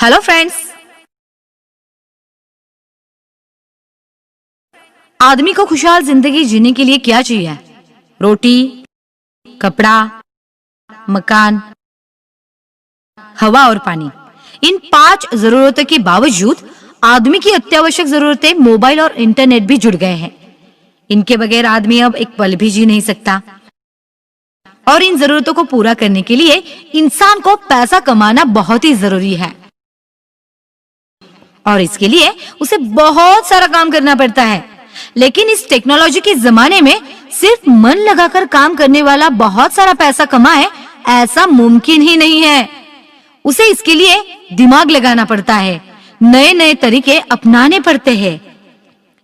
Hello friends. आदमी को खुशहाल जिंदगी जीने के लिए क्या चाहिए? रोटी, कपड़ा, मकान, हवा और पानी। इन 5 जरूरतों के बावजूद आदमी की अत्यावश्यक जरूरतें मोबाइल और इंटरनेट भी जुड़ गए हैं। इनके बगैर आदमी अब एक पल भी जी नहीं सकता। और इन जरूरतों को पूरा करने के लिए इंसान को पैसा कमाना बहुत ही जरूरी है और इसके लिए उसे बहुत सारा काम करना पड़ता है। लेकिन इस टेक्नोलॉजी के जमाने में सिर्फ मन लगाकर काम करने वाला बहुत सारा पैसा कमाए, ऐसा मुमकिन ही नहीं है। उसे इसके लिए दिमाग लगाना पड़ता है, नए नए तरीके अपनाने पड़ते हैं।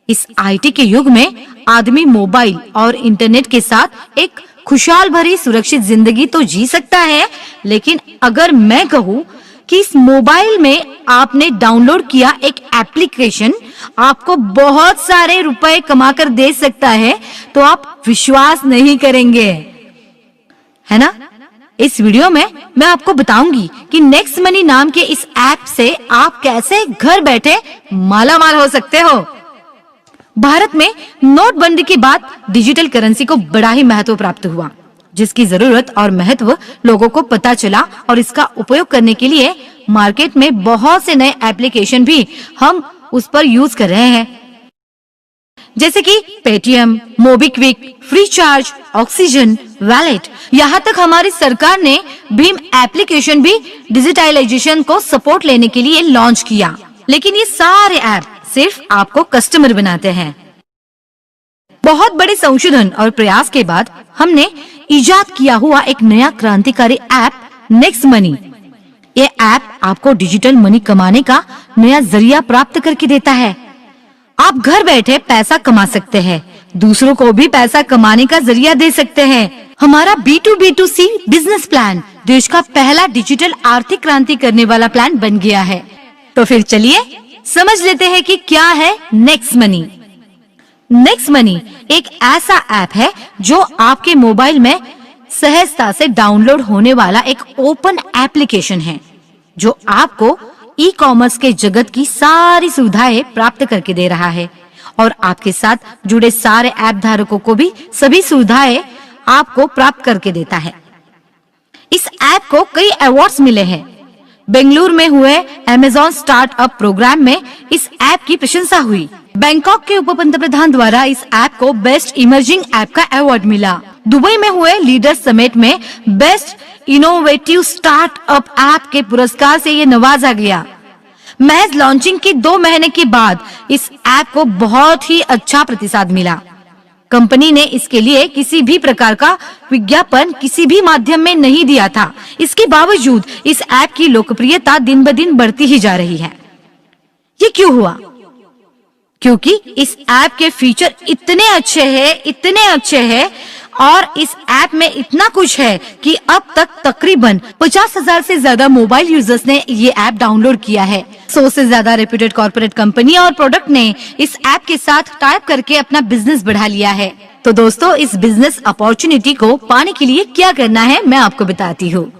इस आईटी के युग में आदमी मोबाइल और इंटरनेट के साथ एक खुशहाल भरी सुरक्षित जिंदगी तो जी सकता है, लेकिन अगर मैं कहूँ कि इस मोबाइल में आपने डाउनलोड किया एक एप्लीकेशन आपको बहुत सारे रुपए कमा कर दे सकता है, तो आप विश्वास नहीं करेंगे, है ना? इस वीडियो में मैं आपको बताऊंगी कि नेक्स्ट मनी नाम के इस ऐप से आप कैसे घर बैठे मालामाल हो सकते हो। भारत में नोटबंदी के बाद डिजिटल करेंसी को बड़ा ही महत्व प्राप्त हुआ, जिसकी जरूरत और महत्व लोगों को पता चला और इसका उपयोग करने के लिए मार्केट में बहुत से नए एप्लीकेशन भी हम उस पर यूज कर रहे हैं, जैसे कि Paytm, MobiKwik, free charge, oxygen, wallet. यहाँ तक हमारी सरकार ने भीम एप्लीकेशन भी डिजिटलाइजेशन को सपोर्ट लेने के लिए लॉन्च किया। लेकिन ये सारे ऐप सिर्फ आपको कस्टमर बनाते हैं। बहुत बड़े संशोधन और प्रयास के बाद हमने इजाद किया हुआ एक नया क्रांतिकारी ऐप नेक्स्ट मनी। ये ऐप आपको डिजिटल मनी कमाने का नया जरिया प्राप्त करके देता है। आप घर बैठे पैसा कमा सकते हैं, दूसरों को भी पैसा कमाने का जरिया दे सकते हैं। हमारा B2B2C बिजनेस प्लान देश का पहला डिजिटल आर्थिक क्रांति करने वाला प्लान बन गया है। तो फिर चलिए समझ लेते हैं कि क्या है नेक्स्ट मनी। नेक्स्ट मनी एक ऐसा ऐप है जो आपके मोबाइल में सहजता से डाउनलोड होने वाला एक ओपन एप्लीकेशन है, जो आपको ई कॉमर्स के जगत की सारी सुविधाएं प्राप्त करके दे रहा है और आपके साथ जुड़े सारे ऐप धारकों को भी सभी सुविधाएं आपको प्राप्त करके देता है। इस ऐप को कई अवार्ड्स मिले हैं। बेंगलुरु में हुए अमेज़न स्टार्टअप प्रोग्राम में इस ऐप की प्रशंसा हुई। बैंकॉक के उप पंतप्रधान द्वारा इस ऐप को बेस्ट इमर्जिंग ऐप का अवार्ड मिला। दुबई में हुए लीडर समिट में बेस्ट इनोवेटिव स्टार्टअप ऐप के पुरस्कार से ये नवाजा गया। महज लॉन्चिंग के 2 महीने के बाद इस ऐप को बहुत ही अच्छा प्रतिसाद मिला। कंपनी ने इसके लिए किसी भी प्रकार का विज्ञापन किसी भी माध्यम में नहीं दिया था। इसके बावजूद इस ऐप की लोकप्रियता दिन ब दिन बढ़ती ही जा रही है। ये क्यों हुआ? क्योंकि इस ऐप के फीचर इतने अच्छे हैं और इस ऐप में इतना कुछ है कि अब तक तकरीबन 50,000 से ज्यादा मोबाइल यूजर्स ने ये ऐप डाउनलोड किया है। 100 से ज्यादा रेप्यूटेड कॉर्पोरेट कंपनी और प्रोडक्ट ने इस ऐप के साथ टाइप करके अपना बिजनेस बढ़ा लिया है। तो दोस्तों, इस बिजनेस अपॉर्चुनिटी को पाने के लिए क्या करना है मैं आपको बताती हूँ।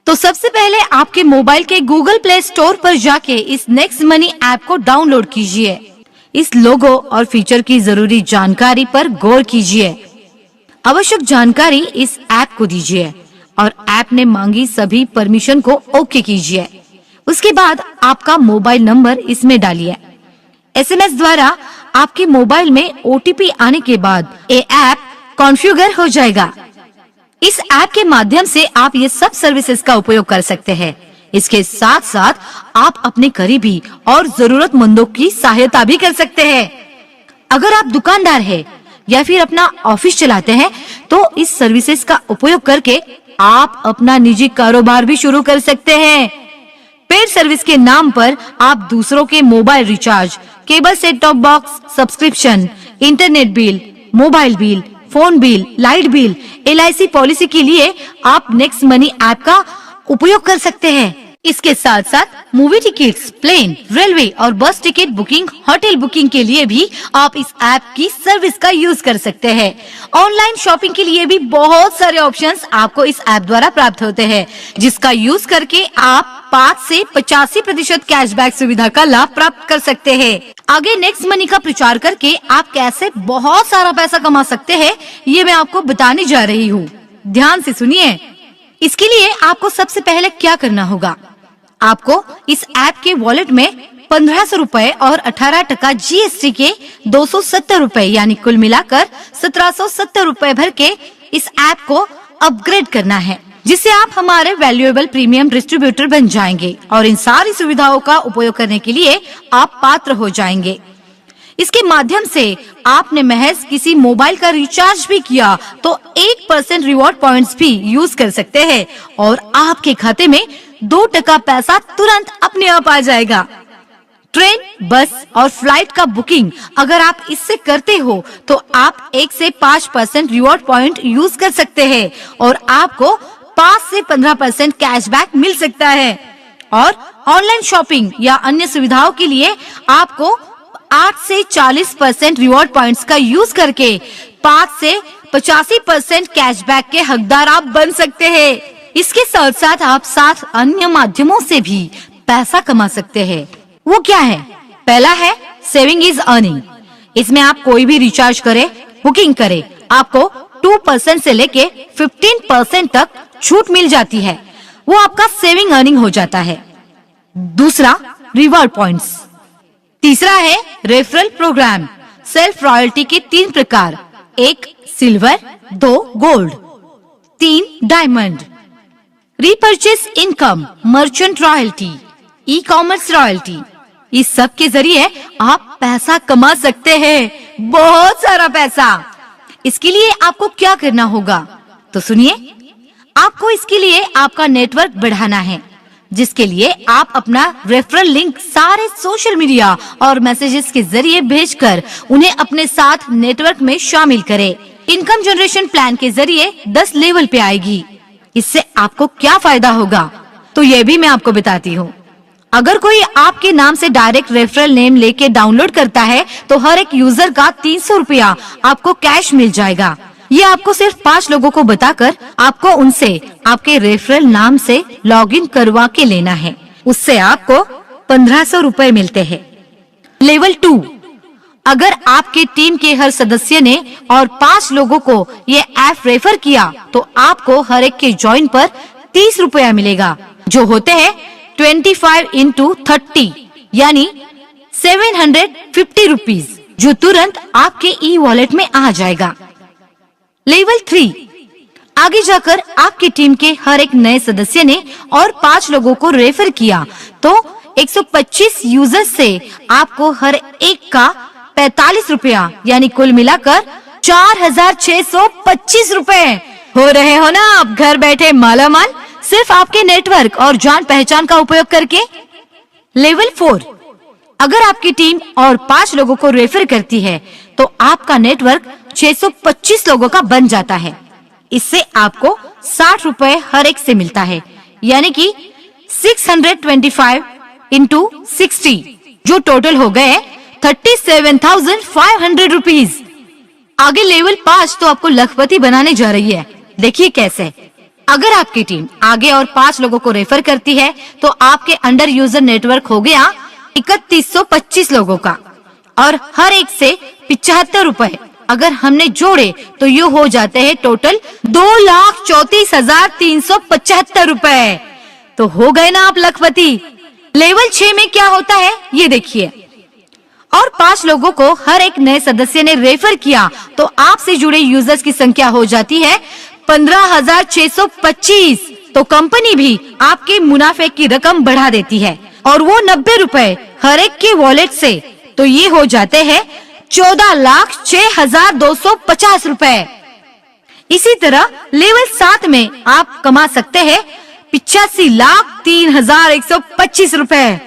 तो सबसे पहले आपके मोबाइल के गूगल प्ले स्टोर पर जाके इस नेक्स्ट मनी ऐप को डाउनलोड कीजिए। इस लोगो और फीचर की जरूरी जानकारी पर गौर कीजिए। आवश्यक जानकारी इस ऐप को दीजिए और ऐप ने मांगी सभी परमिशन को ओके कीजिए। उसके बाद आपका मोबाइल नंबर इसमें डालिए। SMS द्वारा आपके मोबाइल में OTP आने के बाद ये ऐप कॉन्फ़िगर हो जाएगा। इस ऐप के माध्यम से आप ये सब सर्विसेज का उपयोग कर सकते हैं। इसके साथ साथ आप अपने करीबी और जरूरतमंदों की सहायता भी कर सकते हैं। अगर आप दुकानदार हैं या फिर अपना ऑफिस चलाते हैं, तो इस सर्विसेज का उपयोग करके आप अपना निजी कारोबार भी शुरू कर सकते हैं। पेड सर्विस के नाम पर आप दूसरों के mobile recharge, cable set top box subscription, internet bill, mobile bill, phone bill, light bill, LIC policy के लिए आप नेक्स्ट मनी ऐप का उपयोग कर सकते हैं। इसके साथ साथ मूवी टिकट्स, प्लेन, रेलवे और बस टिकट बुकिंग, होटल बुकिंग के लिए भी आप इस ऐप की सर्विस का यूज कर सकते हैं। ऑनलाइन शॉपिंग के लिए भी बहुत सारे ऑप्शंस आपको इस ऐप द्वारा प्राप्त होते हैं, जिसका यूज करके आप 5 से 85% कैशबैक सुविधा का लाभ प्राप्त कर सकते हैं। आगे नेक्स्ट मनी का प्रचार करके आप कैसे बहुत सारा पैसा कमा सकते हैं, ये मैं आपको बताने जा रही हूँ। ध्यान से सुनिए। इसके लिए आपको सबसे पहले क्या करना होगा, आपको इस ऐप के वॉलेट में 1500 रुपए और 18% GST के 270 रुपए यानी कुल मिलाकर 1770 रुपए भर के इस ऐप को अपग्रेड करना है, जिससे आप हमारे वैल्यूएबल प्रीमियम डिस्ट्रीब्यूटर बन जाएंगे और इन सारी सुविधाओं का उपयोग करने के लिए आप पात्र हो जाएंगे। इसके माध्यम से आपने महज किसी मोबाइल का रिचार्ज भी किया तो 1% रिवॉर्ड पॉइंट्स भी यूज कर सकते हैं और आपके खाते में 2% पैसा तुरंत अपने आप आ जाएगा। ट्रेन, बस और फ्लाइट का बुकिंग अगर आप इससे करते हो तो आप 1 से 5% रिवॉर्ड पॉइंट यूज कर सकते हैं और आपको 5 से 15% कैशबैक मिल सकता है। और ऑनलाइन शॉपिंग या अन्य सुविधाओं के लिए आपको 8 से 40% रिवॉर्ड पॉइंट्स का यूज करके 5 से 85% कैशबैक के हकदार आप बन सकते हैं। इसके साथ साथ आप 7 अन्य माध्यमों से भी पैसा कमा सकते हैं। वो क्या है? पहला है सेविंग इज अर्निंग। इसमें आप कोई भी रिचार्ज करे, बुकिंग करे, आपको 2% से लेके 15% तक छूट मिल जाती है। वो आपका सेविंग अर्निंग हो जाता है। दूसरा, रिवॉर्ड पॉइंट्स। तीसरा है रेफरल प्रोग्राम। सेल्फ रॉयल्टी के 3 प्रकार, 1 silver, 2 gold, 3 diamond. Repurchase income, merchant royalty, e commerce royalty. इस सब के जरिए आप पैसा कमा सकते हैं, बहुत सारा पैसा। इसके लिए आपको क्या करना होगा तो सुनिए। आपको इसके लिए आपका नेटवर्क बढ़ाना है, जिसके लिए आप अपना रेफरल लिंक सारे सोशल मीडिया और मैसेजेस के जरिए भेजकर उन्हें अपने साथ नेटवर्क में शामिल करें। इनकम जनरेशन प्लान के जरिए 10 लेवल पे आएगी। इससे आपको क्या फायदा होगा तो ये भी मैं आपको बताती हूँ। अगर कोई आपके नाम से डायरेक्ट रेफरल नेम लेके डाउनलोड करता है तो हर एक यूजर का 300 रुपया आपको कैश मिल जाएगा। ये आपको सिर्फ 5 लोगों को बताकर आपको उनसे आपके रेफरल नाम से लॉगिन करवा के लेना है। उससे आपको 1500 रुपए मिलते हैं। लेवल 2, अगर आपके टीम के हर सदस्य ने और 5 लोगों को ये ऐप रेफर किया तो आपको हर एक के ज्वाइन पर 30 रुपया मिलेगा, जो होते हैं 25 into 30 यानी 750 रुपीज, जो तुरंत आपके ई वॉलेट में आ जाएगा। लेवल 3, आगे जाकर आपकी टीम के हर एक नए सदस्य ने और 5 लोगों को रेफर किया तो 125 यूजर्स से आपको हर एक का 45 रुपया यानी कुल मिलाकर 4625 रुपए। हो रहे हो ना आप घर बैठे मालामाल, सिर्फ आपके नेटवर्क और जान पहचान का उपयोग करके। लेवल 4, अगर आपकी टीम और 5 लोगों को रेफर करती है तो आपका नेटवर्क 625 लोगों का बन जाता है। इससे आपको 60 रुपए हर एक से मिलता है, यानी कि 625 into 60, जो टोटल हो गए 37,500 रुपीज। आगे लेवल 5 तो आपको लखपति बनाने जा रही है। देखिए कैसे। अगर आपकी टीम आगे और 5 लोगों को रेफर करती है तो आपके अंडर यूजर नेटवर्क हो गया 3125 लोगों का और हर एक से 75 रुपए अगर हमने जोड़े तो ये हो जाते हैं टोटल 2,34,375 रुपए। तो हो गए ना आप लखपति। लेवल 6 में क्या होता है ये देखिए। और 5 लोगों को हर एक नए सदस्य ने रेफर किया तो आपसे जुड़े यूजर्स की संख्या हो जाती है 15,625। तो कंपनी भी आपके मुनाफे की रकम बढ़ा देती है और वो 90 रुपए हर एक के वॉलेट से, तो ये हो जाते हैं 14,06,250 रुपए। इसी तरह लेवल 7 में आप कमा सकते हैं 85,03,125 रुपए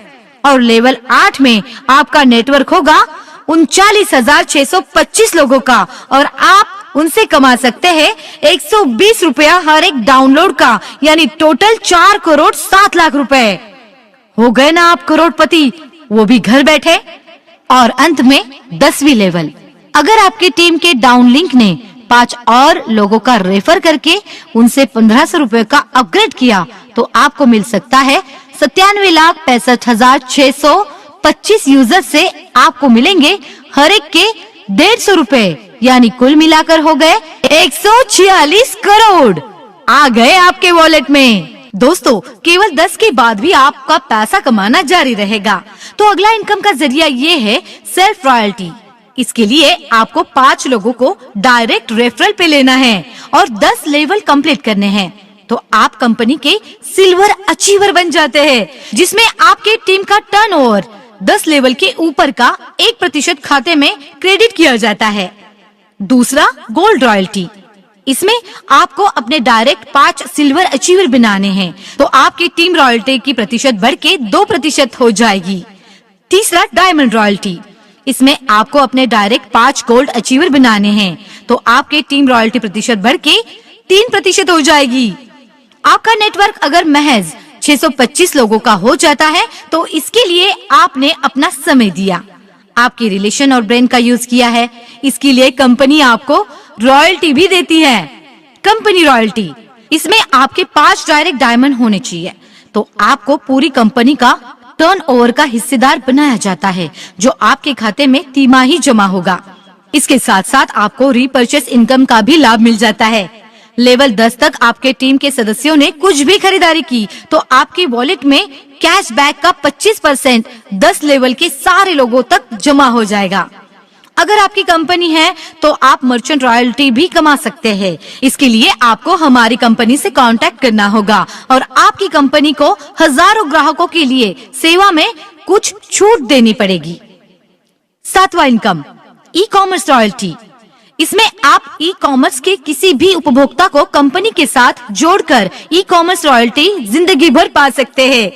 और लेवल 8 में आपका नेटवर्क होगा 39,625 लोगों का और आप उनसे कमा सकते हैं 120 रुपया हर एक डाउनलोड का, यानी टोटल 4,07,00,000 रुपए। हो गए ना आप करोड़पति, वो भी घर बैठे। और अंत में 10वीं लेवल, अगर आपकी टीम के डाउन लिंक ने 5 और लोगों का रेफर करके उनसे 1500 रुपए का अपग्रेड किया तो आपको मिल सकता है 97,65,625 यूजर से आपको मिलेंगे हर एक के 150 रुपए, यानी कुल मिलाकर हो गए 146 करोड़ आ गए आपके वॉलेट में। दोस्तों, केवल 10 के बाद भी आपका पैसा कमाना जारी रहेगा। तो अगला इनकम का जरिया ये है सेल्फ रॉयल्टी। इसके लिए आपको 5 लोगों को डायरेक्ट रेफरल पे लेना है और 10 लेवल कंप्लीट करने हैं, तो आप कंपनी के सिल्वर अचीवर बन जाते हैं, जिसमें आपके टीम का टर्नओवर 10 लेवल के ऊपर का 1% खाते में क्रेडिट किया जाता है। दूसरा, गोल्ड रॉयल्टी। इसमें आपको अपने डायरेक्ट 5 सिल्वर अचीवर बनाने हैं, तो आपकी टीम रॉयल्टी की प्रतिशत बढ़ के 2% हो जाएगी। तीसरा, डायमंड रॉयल्टी। इसमें आपको अपने डायरेक्ट 5 गोल्ड अचीवर बनाने हैं, तो आपके टीम रॉयल्टी प्रतिशत बढ़ के 3% हो जाएगी। आपका नेटवर्क अगर महज 625 लोगों का हो जाता है तो इसके लिए आपने अपना समय दिया, आपके रिलेशन और ब्रेन का यूज किया है। इसके लिए कंपनी आपको रॉयल्टी भी देती है। कंपनी रॉयल्टी, इसमें आपके 5 डायरेक्ट डायमंड होने चाहिए, तो आपको पूरी कंपनी का टर्नओवर का हिस्सेदार बनाया जाता है, जो आपके खाते में तिमाही जमा होगा। इसके साथ साथ आपको रीपर्चेस इनकम का भी लाभ मिल जाता है। लेवल 10 तक आपके टीम के सदस्यों ने कुछ भी खरीदारी की तो आपके वॉलेट में कैशबैक का 25% 10 लेवल के सारे लोगों तक जमा हो जाएगा। अगर आपकी कंपनी है तो आप मर्चेंट रॉयल्टी भी कमा सकते हैं। इसके लिए आपको हमारी कंपनी से कांटेक्ट करना होगा और आपकी कंपनी को हजारों ग्राहकों के लिए सेवा में कुछ छूट देनी पड़ेगी। 7वां इनकम, ई कॉमर्स रॉयल्टी। इसमें आप ई कॉमर्स के किसी भी उपभोक्ता को कंपनी के साथ जोड़कर ई कॉमर्स रॉयल्टी जिंदगी भर पा सकते हैं।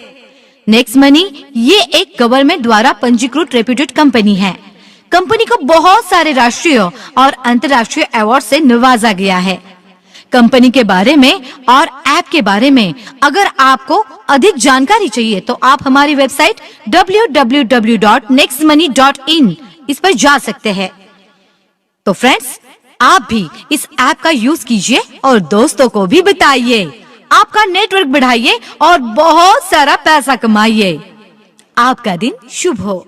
नेक्स्ट मनी ये एक गवर्नमेंट द्वारा पंजीकृत रेप्यूटेड कंपनी है। कंपनी को बहुत सारे राष्ट्रीय और अंतर्राष्ट्रीय अवार्ड से नवाजा गया है। कंपनी के बारे में और ऐप के बारे में अगर आपको अधिक जानकारी चाहिए तो आप हमारी वेबसाइट www.nextmoney.in इस पर जा सकते हैं। तो फ्रेंड्स, आप भी इस ऐप का यूज कीजिए और दोस्तों को भी बताइए। आपका नेटवर्क बढ़ाइए और बहुत सारा पैसा कमाइए। आपका दिन शुभ हो।